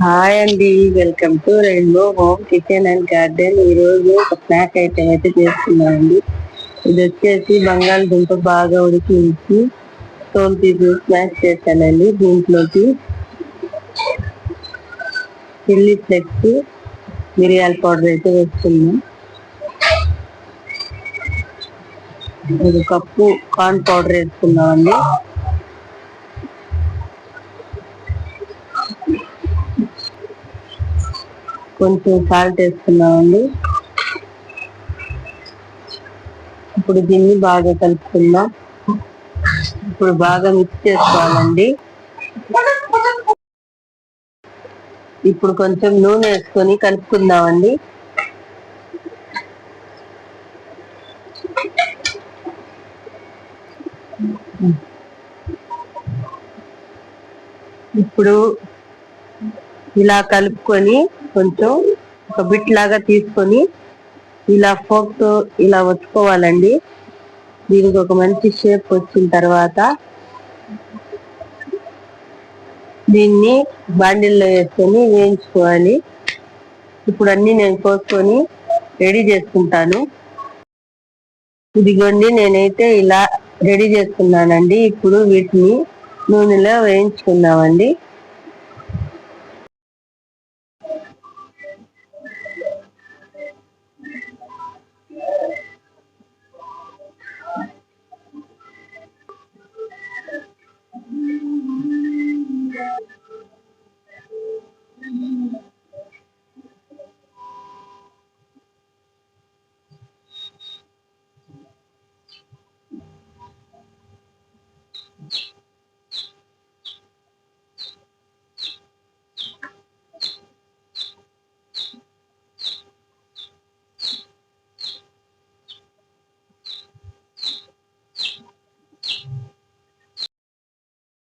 Hi అండి, welcome to rainbow home kitchen and garden. ఈ రోజు ఒక స్నాక్ ఐటమ్ అయితే చేస్తున్నామండి. ఇది వచ్చేసి బంగాళదుంప బాగా ఉడికించి తోలు తీసి స్నాక్ చేశానండి. దీంట్లోకి చిల్లీ ఫ్లెక్స్, మిరియాల పౌడర్ అయితే వేస్తున్నాం. 1 కప్పు కార్న్ పౌడర్ వేసుకున్నామండి. కొంచెం సాల్ట్ వేసుకున్నామండి. ఇప్పుడు దీన్ని బాగా కలుపుకుందాం. ఇప్పుడు బాగా మిక్స్ చేసుకోవాలండి. ఇప్పుడు కొంచెం నూనె వేసుకొని కలుపుకుందామండి. ఇప్పుడు ఇలా కలుపుకొని కొంచెం ఒక బిట్ లాగా తీసుకొని ఇలా ఫోక్ తో ఇలా ఒత్తుకోవాలండి. దీనికి ఒక మంచి షేప్ వచ్చిన తర్వాత దీన్ని బాండిల్లో వేసుకొని వేయించుకోవాలి. ఇప్పుడు అన్ని నేను కోసుకొని రెడీ చేసుకుంటాను. ఇదిగోండి, నేనైతే ఇలా రెడీ చేసుకున్నానండి. ఇప్పుడు వీటిని నూనెలో వేయించుకుందామండి.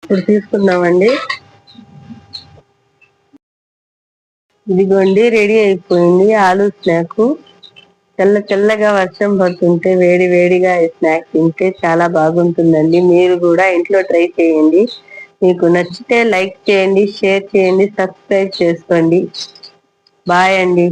ఇప్పుడు తీసుకుందామండి. ఇదిగోండి, రెడీ అయిపోయింది ఆలూ స్నాక్. చల్లగా వర్షం పడుతుంటే వేడి వేడిగా ఈ స్నాక్ తింటే చాలా బాగుంటుందండి. మీరు కూడా ఇంట్లో ట్రై చేయండి. మీకు నచ్చితే లైక్ చేయండి, షేర్ చేయండి, సబ్స్క్రైబ్ చేసుకోండి. బాయ్ అండి.